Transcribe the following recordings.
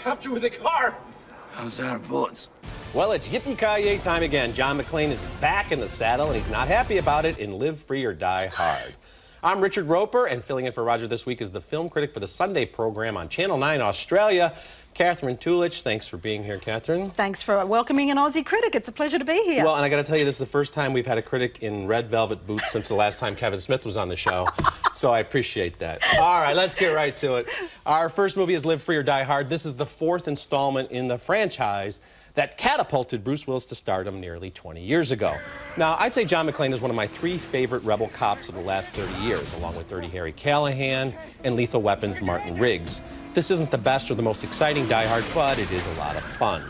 helicopter with a car. I was out of bullets. Well, it's yippee-ki-yay time again. John McClane is back in the saddle, and he's not happy about it in Live Free or Die Hard. I'm Richard Roeper, and filling in for Roger this week is the film critic for the Sunday program on Channel 9 Australia, Catherine Tulich. Thanks for being here, Catherine. Thanks for welcoming an Aussie critic. It's a pleasure to be here. Well, and I got to tell you, this is the first time we've had a critic in red velvet boots since the last time Kevin Smith was on the show, so I appreciate that. All right, let's get right to it. Our first movie is Live Free or Die Hard. This is the fourth installment in the franchise that catapulted Bruce Willis to stardom nearly 20 years ago. Now, I'd say John McClane is one of my three favorite rebel cops of the last 30 years, along with Dirty Harry Callahan and Lethal Weapon's Martin Riggs. This isn't the best or the most exciting Die Hard, but it is a lot of fun.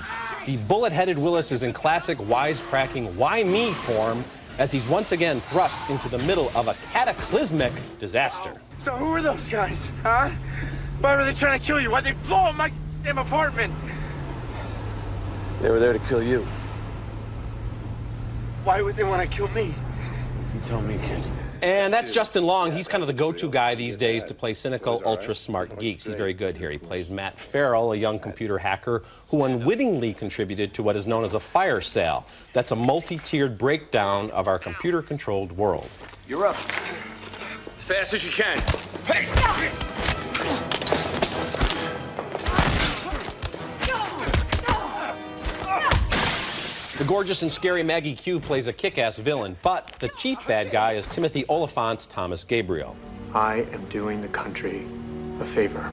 The bullet-headed Willis is in classic wisecracking why me form as he's once again thrust into the middle of a cataclysmic disaster. So who are those guys, huh? Why were they trying to kill you? Why'd they blow up my damn apartment? They were there to kill you. Why would they want to kill me? You tell me, kid. And that's Justin Long. He's kind of the go-to guy these days to play cynical, ultra-smart geeks. He's very good here. He plays Matt Farrell, a young computer hacker who unwittingly contributed to what is known as a fire sale. That's a multi-tiered breakdown of our computer-controlled world. You're up. As fast as you can. Hey! The gorgeous and scary Maggie Q plays a kick-ass villain, but the chief bad guy is Timothy Oliphant's Thomas Gabriel. I am doing the country a favor.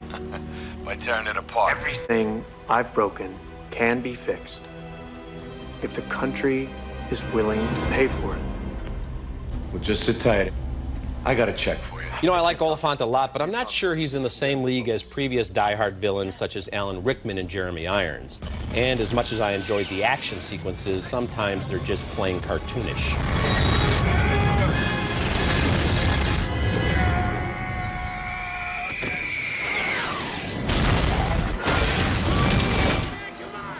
By tearing it apart. Everything I've broken can be fixed if the country is willing to pay for it. Well, just sit tight. I got a check for you. You know, I like Oliphant a lot, but I'm not sure he's in the same league as previous Die Hard villains such as Alan Rickman and Jeremy Irons. And as much as I enjoyed the action sequences, sometimes they're just plain cartoonish.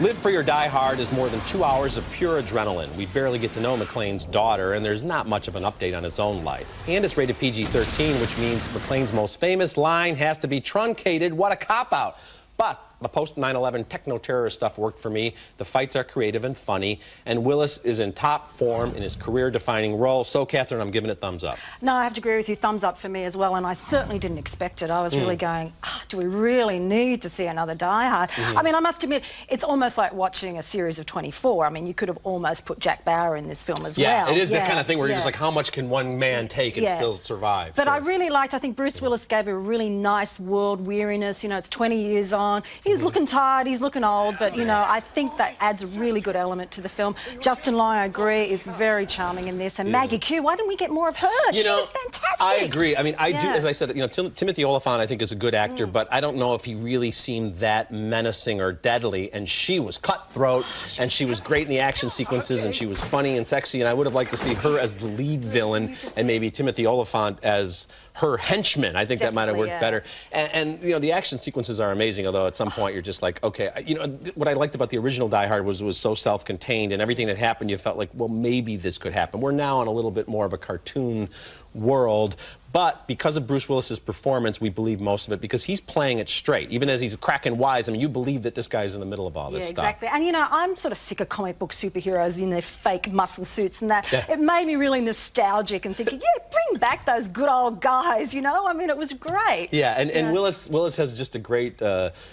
Live Free or Die Hard is more than 2 hours of pure adrenaline. We barely get to know McClane's daughter, and there's not much of an update on his own life. And it's rated PG-13, which means McClane's most famous line has to be truncated. What a cop-out. But the post-9/11 techno-terrorist stuff worked for me. The fights are creative and funny, and Willis is in top form in his career-defining role. So, Catherine, I'm giving it thumbs up. No, I have to agree with you. Thumbs up for me as well, and I certainly didn't expect it. I was really going, do we really need to see another Die Hard? I mean, I must admit, it's almost like watching a series of 24. I mean, you could have almost put Jack Bauer in this film as well. Yeah, it is the kind of thing where you're just like, how much can one man take and still survive? But I really liked, I think Bruce Willis gave a really nice world weariness. You know, it's 20 years on. He's looking tired. He's looking old, but, you know, I think that adds a really good element to the film. Justin Long, I agree, is very charming in this. And Maggie Q, why didn't we get more of her? She was fantastic. I agree. I mean, I do, as I said, you know, Timothy Oliphant, I think, is a good actor, but I don't know if he really seemed that menacing or deadly. And she was cutthroat, and she was great in the action sequences, and she was funny and sexy, and I would have liked to see her as the lead villain and maybe Timothy Oliphant as her henchman. I think that might have worked better. And, you know, the action sequences are amazing, although at some point you're just like, okay, you know, what I liked about the original Die Hard was so self-contained, and everything that happened, you felt like, well, maybe this could happen. We're now in a little bit more of a cartoon world, but because of Bruce Willis's performance, we believe most of it because he's playing it straight. Even as he's cracking wise, I mean, you believe that this guy's in the middle of all this stuff. Yeah, exactly. And, you know, I'm sort of sick of comic book superheroes in their fake muscle suits and that. It made me really nostalgic and thinking, yeah, bring back those good old guys, you know? I mean, it was great. Yeah, and Willis has just a great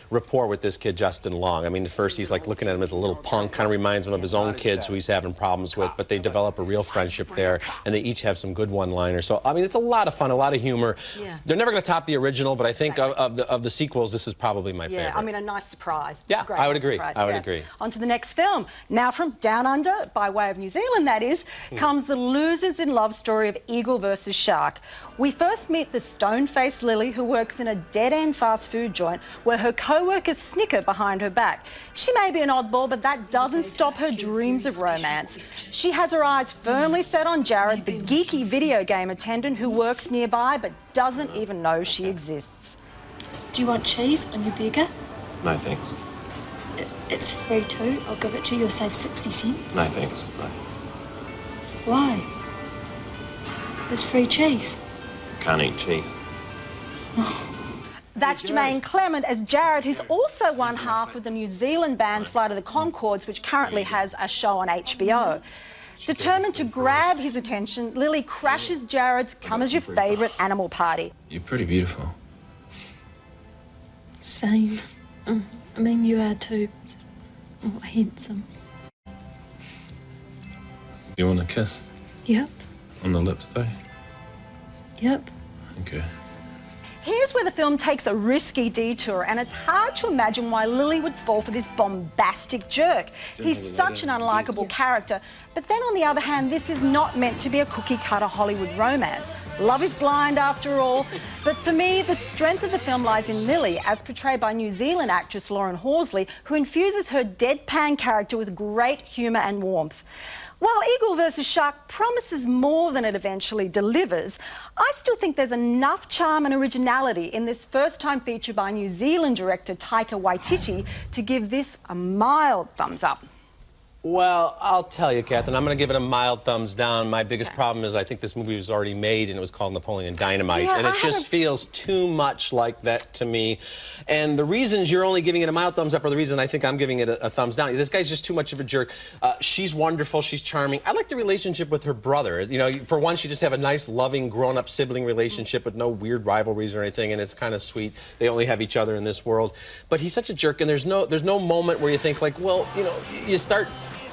rapport with this kid, Justin Long. I mean, at first he's like looking at him as a little punk, kind of reminds him of his own kids who he's having problems with, but they develop a real friendship there, and they each have some good one-liners. So, I mean, it's a lot of fun, a lot of humor. They're never going to top the original, but I think of the sequels, this is probably my favorite. Yeah, I mean, a nice surprise. Yeah, I would agree. I would agree. On to the next film. Now from Down Under, by way of New Zealand, that is, comes the losers in love story of Eagle versus Shark. We first meet the stone-faced Lily, who works in a dead-end fast food joint where her co-workers snicker behind her back. She may be an oddball, but that doesn't stop her dreams of romance. She has her eyes firmly set on Jared, the geeky video game attendant who works nearby but doesn't even know she exists. Do you want cheese on your burger? No, thanks. It's free too. I'll give it to you. You'll save 60 cents. No, thanks. No. Why? There's free cheese. Can't eat cheese. That's Jermaine Clement as Jared, who's also one half of the New Zealand band Flight of the Conchords, which currently has a show on HBO. Determined to grab his attention, Lily crashes Jared's come as your favourite animal party. You're pretty beautiful. Same. I mean, you are too. Oh, handsome. You want a kiss? Yep. On the lips, though? Yep. Okay. Here's where the film takes a risky detour, and it's hard to imagine why Lily would fall for this bombastic jerk. He's such an unlikable character, but then on the other hand, this is not meant to be a cookie-cutter Hollywood romance. Love is blind after all, but for me, the strength of the film lies in Lily, as portrayed by New Zealand actress Lauren Horsley, who infuses her deadpan character with great humour and warmth. While Eagle vs Shark promises more than it eventually delivers, I still think there's enough charm and originality in this first-time feature by New Zealand director Taika Waititi to give this a mild thumbs up. Well, I'll tell you, Catherine, I'm going to give it a mild thumbs down. My biggest problem is I think this movie was already made and it was called Napoleon Dynamite. Yeah, and it just feels too much like that to me. And the reasons you're only giving it a mild thumbs up are the reason I think I'm giving it a thumbs down. This guy's just too much of a jerk. She's wonderful. She's charming. I like the relationship with her brother. You know, for one, she just have a nice, loving, grown-up sibling relationship with no weird rivalries or anything, and it's kind of sweet. They only have each other in this world. But he's such a jerk, and there's no moment where you think, like, well, you know, you start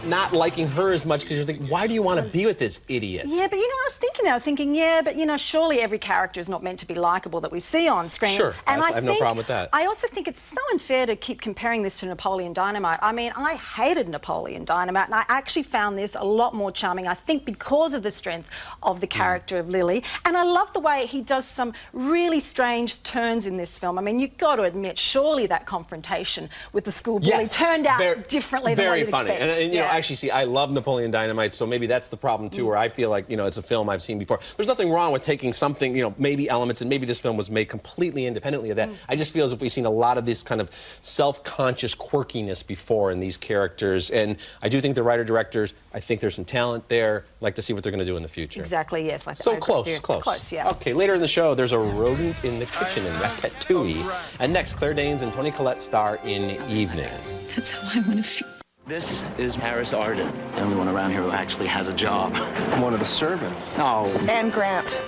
not liking her as much because you're thinking, why do you want to be with this idiot? Yeah, but you know, I was thinking that. I was thinking, yeah, but you know, surely every character is not meant to be likable that we see on screen. Sure, and I have no problem with that. I also think it's so unfair to keep comparing this to Napoleon Dynamite. I mean, I hated Napoleon Dynamite, and I actually found this a lot more charming, I think, because of the strength of the character of Lily. And I love the way he does some really strange turns in this film. I mean, you've got to admit, surely that confrontation with the school bully turned out differently than what you'd expect. And you know, actually, see, I love Napoleon Dynamite, so maybe that's the problem too, where I feel like, you know, it's a film I've seen before. There's nothing wrong with taking something, you know, maybe elements, and maybe this film was made completely independently of that. I just feel as if we've seen a lot of this kind of self-conscious quirkiness before in these characters, and I do think the writer-directors, I think there's some talent there. I'd like to see what they're going to do in the future. Exactly, yes. So close. Close, yeah. Okay, later in the show, there's a rodent in the kitchen in Ratatouille. And next, Claire Danes and Toni Collette star in Evening. That's how I want to feel. This is Harris Arden, the only one around here who actually has a job. I'm one of the servants. Oh. And Grant.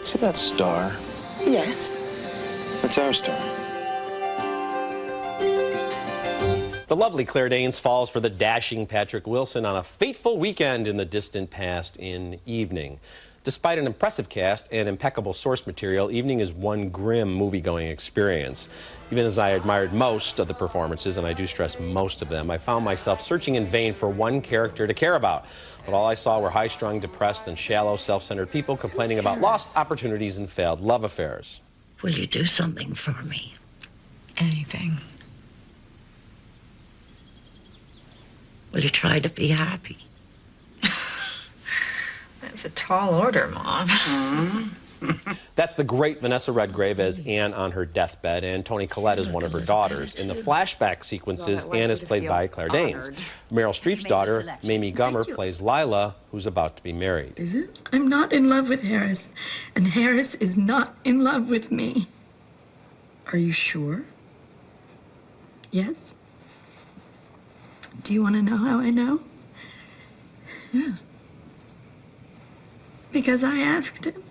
See that star? Yes. That's our star. The lovely Claire Danes falls for the dashing Patrick Wilson on a fateful weekend in the distant past in Evening. Despite an impressive cast and impeccable source material, Evening is one grim movie-going experience. Even as I admired most of the performances, and I do stress most of them, I found myself searching in vain for one character to care about. But all I saw were high-strung, depressed, and shallow, self-centered people complaining about lost opportunities and failed love affairs. Will you do something for me? Anything. Will you try to be happy? That's a tall order, Mom. That's the great Vanessa Redgrave as Anne on her deathbed, and Toni Collette is one of her daughters. In the flashback sequences, Anne is played by Claire Danes. Meryl Streep's daughter, Mamie Gummer, plays Lila, who's about to be married. Is it? I'm not in love with Harris, and Harris is not in love with me. Are you sure? Yes? Do you want to know how I know? Yeah. Because I asked him.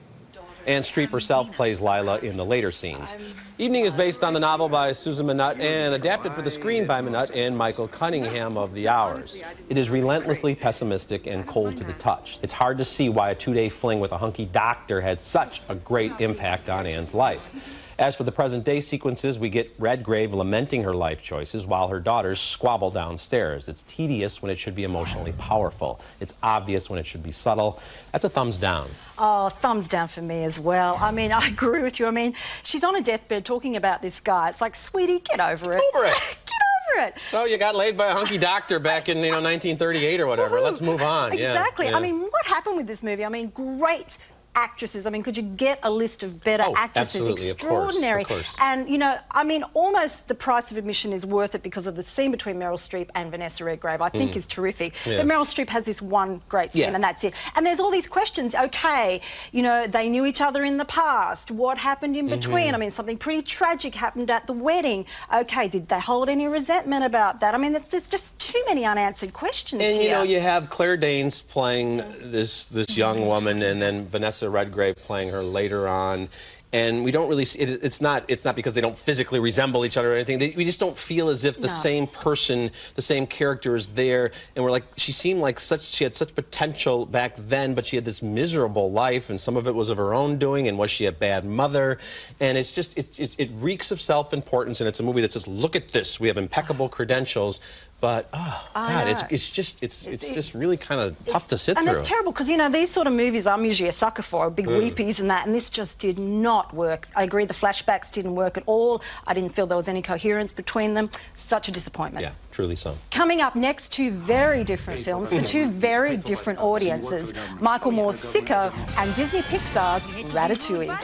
Anne Streep herself plays Lila in the later scenes. Evening is based on the novel by Susan Minot and adapted for the screen by Minot and Michael Cunningham of The Hours. It is relentlessly pessimistic and cold to the touch. It's hard to see why a two-day fling with a hunky doctor had such a great impact on Anne's life. As for the present-day sequences, we get Redgrave lamenting her life choices while her daughters squabble downstairs. It's tedious when it should be emotionally powerful. It's obvious when it should be subtle. That's a thumbs down. Oh, thumbs down for me as well. I mean, I agree with you. I mean, she's on a deathbed talking about this guy. It's like, sweetie, get over it. Over it. Get over it. So you got laid by a hunky doctor back in, 1938 or whatever. Let's move on. Exactly. Yeah. I mean, what happened with this movie? I mean, great actresses. I mean, could you get a list of better actresses? Absolutely, extraordinary. Of course. And, you know, I mean, almost the price of admission is worth it because of the scene between Meryl Streep and Vanessa Redgrave, I think is terrific. Yeah. But Meryl Streep has this one great scene and that's it. And there's all these questions. Okay, you know, they knew each other in the past. What happened in between? I mean, something pretty tragic happened at the wedding. Okay, did they hold any resentment about that? I mean, there's just too many unanswered questions And here. you know, you have Claire Danes playing this young woman, and then Vanessa Redgrave playing her later on. And we don't really see it, it's not because they don't physically resemble each other or anything. We just don't feel as if the same person, the same character is there. And we're like, she seemed like she had such potential back then, but she had this miserable life, and some of it was of her own doing. And was she a bad mother? And it's just it reeks of self-importance. And it's a movie that says, look at this, we have impeccable credentials. But God, it's just really kind of tough to sit through. And it's terrible because, you know, these sort of movies I'm usually a sucker for, big weepies and that, and this just did not work. I agree, the flashbacks didn't work at all. I didn't feel there was any coherence between them. Such a disappointment. Yeah, truly so. Coming up next, two very different films for two very different audiences. Michael Moore's Sicko and Disney Pixar's Ratatouille.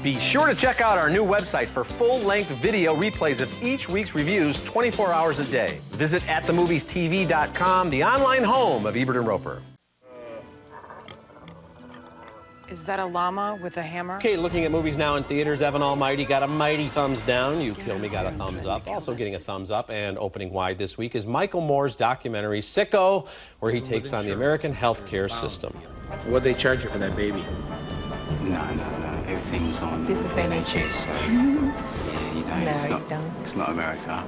Be sure to check out our new website for full-length video replays of each week's reviews 24 hours a day. Visit atthemoviestv.com, the online home of Ebert and Roeper. Is that a llama with a hammer? Okay, looking at movies now in theaters. Evan Almighty got a mighty thumbs down. You Kill Me got a thumbs up. Also getting a thumbs up and opening wide this week is Michael Moore's documentary Sicko, where he takes on the American healthcare system. What'd they charge you for that baby? No. Everything's on. This is NHS. It's not America.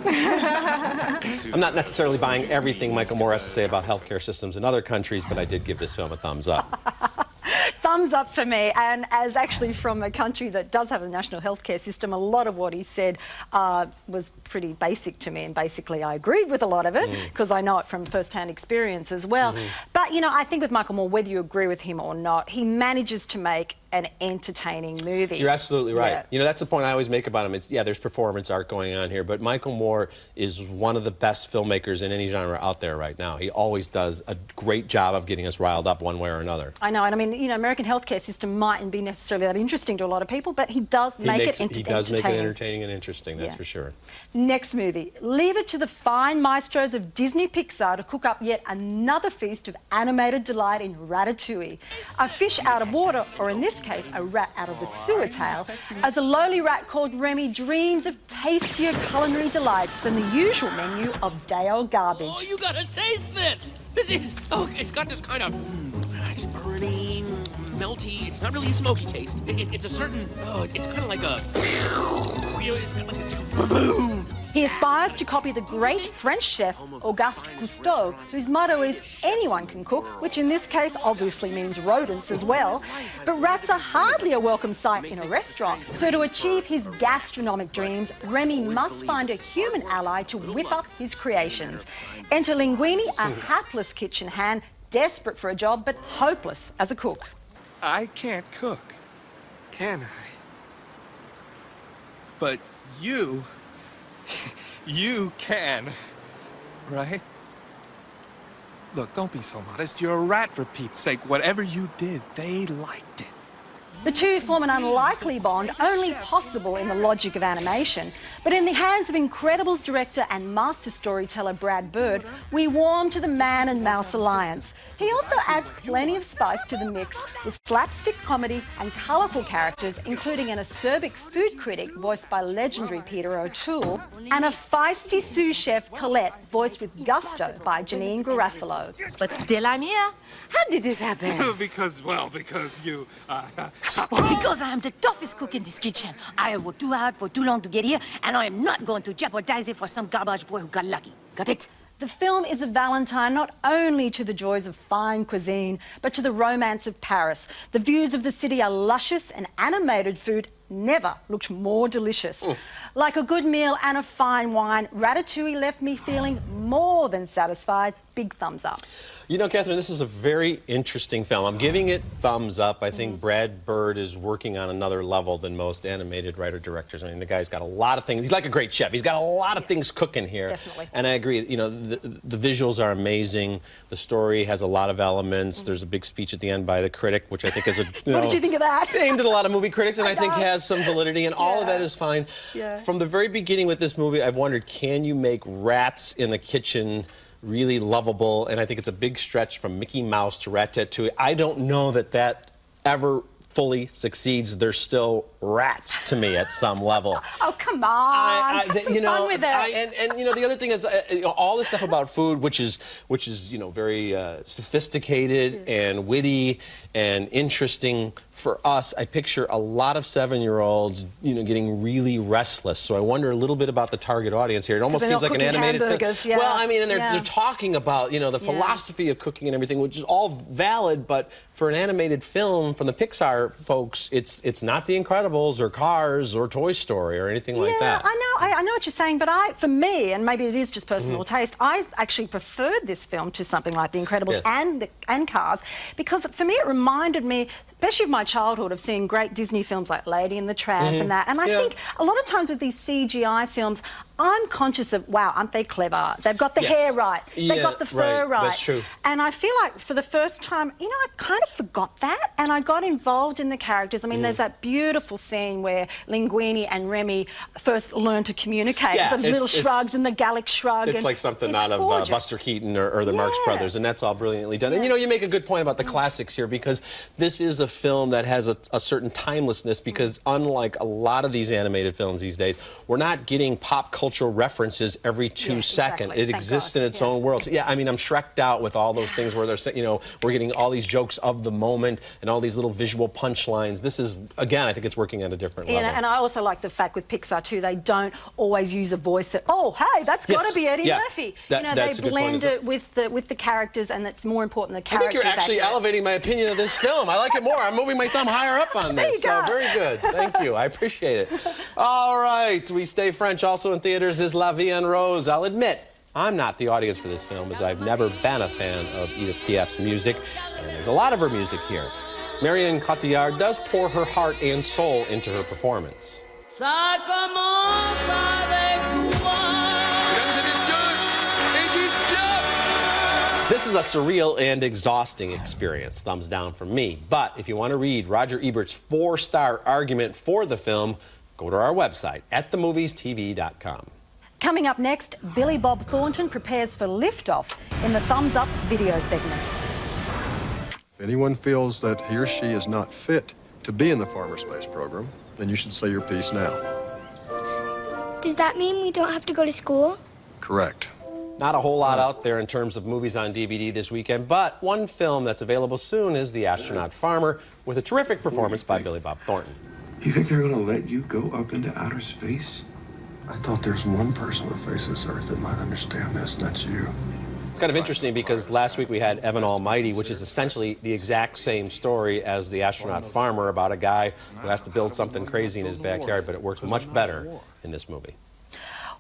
I'm not necessarily buying everything Michael Moore has to say about healthcare systems in other countries, but I did give this film a thumbs up. Thumbs up for me, and as actually from a country that does have a national healthcare system, a lot of what he said was pretty basic to me, and basically I agreed with a lot of it because I know it from first-hand experience as well. But, you know, I think with Michael Moore, whether you agree with him or not, he manages to make an entertaining movie. You're absolutely right. Yeah. You know, that's the point I always make about him. It's, yeah, there's performance art going on here, but Michael Moore is one of the best filmmakers in any genre out there right now. He always does a great job of getting us riled up one way or another. I know, and I mean, you know, American healthcare system mightn't be necessarily that interesting to a lot of people, but he does make it entertaining. He does make it entertaining and interesting, that's for sure. Next movie. Leave it to the fine maestros of Disney Pixar to cook up yet another feast of animated delight in Ratatouille. A fish out of water, or in this case, a rat out of the sewer tail, as a lowly rat called Remy dreams of tastier culinary delights than the usual menu of day-old garbage. Oh, you gotta taste this! This is, it's got this kind of burning, melty, it's not really a smoky taste. It's a certain, it's kind of like a, it's kind of like this boom. He aspires to copy the great French chef Auguste Cousteau, whose motto is anyone can cook, which in this case obviously means rodents as well. But rats are hardly a welcome sight in a restaurant. So to achieve his gastronomic dreams, Remy must find a human ally to whip up his creations. Enter Linguini, a hapless kitchen hand, desperate for a job but hopeless as a cook. I can't cook, can I? But you can, right? Look, don't be so modest. You're a rat, for Pete's sake. Whatever you did, they liked it. The two form an unlikely bond only possible in the logic of animation. But in the hands of Incredibles director and master storyteller Brad Bird, we warm to the man and mouse alliance. He also adds plenty of spice to the mix with slapstick comedy and colourful characters, including an acerbic food critic voiced by legendary Peter O'Toole, and a feisty sous chef Colette voiced with gusto by Janine Garofalo. But still I'm here. How did this happen? because you... Because I am the toughest cook in this kitchen. I have worked too hard for too long to get here, and I am not going to jeopardize it for some garbage boy who got lucky. Got it? The film is a valentine not only to the joys of fine cuisine, but to the romance of Paris. The views of the city are luscious, and animated food never looked more delicious. Like a good meal and a fine wine, Ratatouille left me feeling more than satisfied. Big thumbs up. You know, Catherine, this is a very interesting film. I'm giving it thumbs up. I think Brad Bird is working on another level than most animated writer-directors. I mean, the guy's got a lot of things. He's like a great chef. He's got a lot of things cooking here. Definitely. And I agree. You know, the visuals are amazing. The story has a lot of elements. There's a big speech at the end by the critic, which I think is a, what did you think of that? Aimed at a lot of movie critics, and I think has some validity, and all of that is fine. Yeah. From the very beginning with this movie, I've wondered, can you make rats in the kitchen really lovable? And I think it's a big stretch from Mickey Mouse to Ratatouille. I don't know that that ever fully succeeds. They're still rats to me at some level. Oh, come on. Have some fun with it. And you know, the other thing is, you know, all this stuff about food, which is you know, very sophisticated and witty and interesting for us. I picture a lot of 7-year-olds, you know, getting really restless. So I wonder a little bit about the target audience here. It almost seems like an animated film. Yeah. Well, I mean, and they're talking about, you know, the philosophy of cooking and everything, which is all valid, but for an animated film from the Pixar folks, it's not The Incredibles or Cars or Toy Story or anything like that. I know what you're saying, but for me, and maybe it is just personal taste, I actually preferred this film to something like The Incredibles and Cars, because for me it reminded me, especially of my childhood, of seeing great Disney films like Lady and the Tramp and that. And I think a lot of times with these CGI films, I'm conscious of, wow, aren't they clever? They've got the hair right. They've got the fur right. That's true. And I feel like for the first time, you know, I kind of forgot that, and I got involved in the characters. I mean, there's that beautiful scene where Linguini and Remy first learn to communicate. The little shrugs and the Gallic shrug. It's like something out of Buster Keaton or the Marx Brothers, and that's all brilliantly done. And you know, you make a good point about the classics here, because this is a film that has a certain timelessness, because unlike a lot of these animated films these days, we're not getting pop cultural references every 2 seconds. It exists in its own world. So, I mean, I'm Shrek'd out with all those things where they're, you know, we're getting all these jokes of the moment and all these little visual punchlines. This is, again, I think it's working at a different level. And I also like the fact with Pixar too, they don't always use a voice that, oh, hey, that's got to be Eddie Murphy. You know, they blend it with the characters, and it's more important the characters. I think you're actually elevating my opinion of this film. I like it more. I'm moving my thumb higher up on this. So very good. Thank you. I appreciate it. All right, we stay French. Also in theaters is La Vie en Rose. I'll admit, I'm not the audience for this film, as I've never been a fan of Edith Piaf's music, and there's a lot of her music here. Marion Cotillard does pour her heart and soul into her performance. This is a surreal and exhausting experience, thumbs down from me. But if you want to read Roger Ebert's 4-star argument for the film, go to our website, atthemoviestv.com. Coming up next, Billy Bob Thornton prepares for liftoff in the Thumbs Up video segment. If anyone feels that he or she is not fit to be in the Farmer Space program, then you should say your piece now. Does that mean we don't have to go to school? Correct. Not a whole lot out there in terms of movies on DVD this weekend, but one film that's available soon is The Astronaut Farmer, with a terrific performance by Billy Bob Thornton. You think they're gonna let you go up into outer space? I thought there's one person who faces this Earth that might understand this, and that's you. It's kind of interesting because last week we had Evan Almighty, which is essentially the exact same story as The Astronaut Farmer, about a guy who has to build something crazy in his backyard, but it works much better in this movie.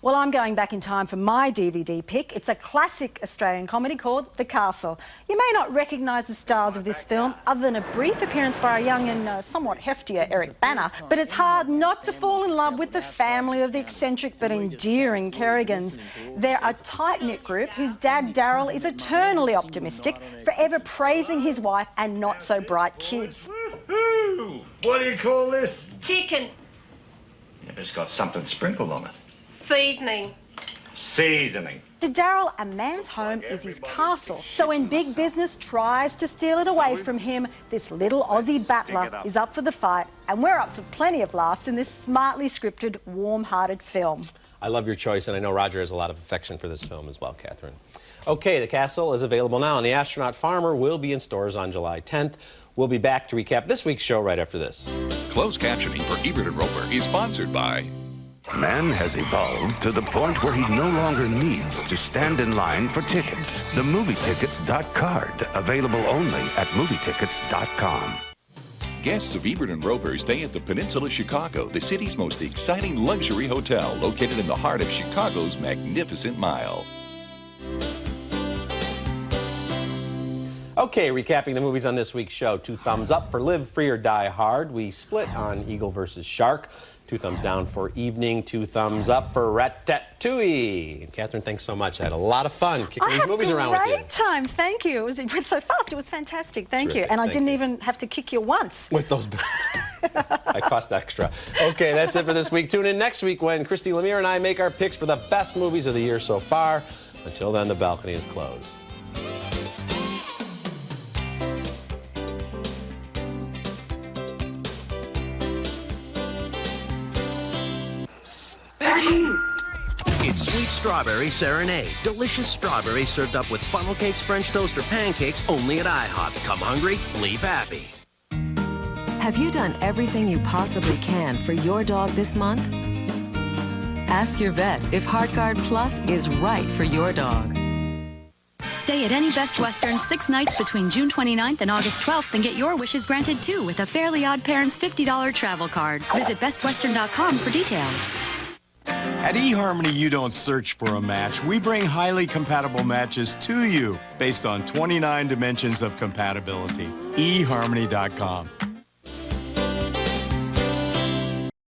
Well, I'm going back in time for my DVD pick. It's a classic Australian comedy called The Castle. You may not recognise the stars of this film, other than a brief appearance by a young and somewhat heftier Eric Bana, but it's hard not to fall in love with the family of the eccentric but endearing Kerrigans. They're a tight-knit group whose dad, Daryl, is eternally optimistic, forever praising his wife and not-so-bright kids. What do you call this? Chicken. Yeah, it's got something sprinkled on it. Seasoning. Seasoning. To Daryl, a man's home is his castle. So when big business tries to steal it away from him, this little Aussie battler is up for the fight, and we're up for plenty of laughs in this smartly scripted, warm-hearted film. I love your choice, and I know Roger has a lot of affection for this film as well, Catherine. Okay, The Castle is available now, and The Astronaut Farmer will be in stores on July 10th. We'll be back to recap this week's show right after this. Closed captioning for Ebert and Roeper is sponsored by... Man has evolved to the point where he no longer needs to stand in line for tickets. The MovieTickets.card, available only at MovieTickets.com. Guests of Ebert and Roeper stay at the Peninsula Chicago, the city's most exciting luxury hotel, located in the heart of Chicago's Magnificent Mile. Okay, recapping the movies on this week's show. 2 thumbs up for Live Free or Die Hard. We split on Eagle versus Shark. 2 thumbs down for Evening. 2 thumbs up for Ratatouille. And Catherine, thanks so much. I had a lot of fun kicking these movies around with you. Great time. Thank you. It went so fast. It was fantastic. Thank you. Terrific. And I Thank didn't you. even have to kick you once. With those bells. I cost extra. Okay, that's it for this week. Tune in next week when Christy Lemire and I make our picks for the best movies of the year so far. Until then, the balcony is closed. It's Sweet Strawberry Serenade. Delicious strawberries served up with funnel cakes, French toast, or pancakes only at IHOP. Come hungry, leave happy. Have you done everything you possibly can for your dog this month? Ask your vet if HeartGuard Plus is right for your dog. Stay at any Best Western 6 nights between June 29th and August 12th and get your wishes granted too with a Fairly Odd Parents $50 travel card. Visit bestwestern.com for details. At eHarmony, you don't search for a match. We bring highly compatible matches to you based on 29 dimensions of compatibility. eHarmony.com.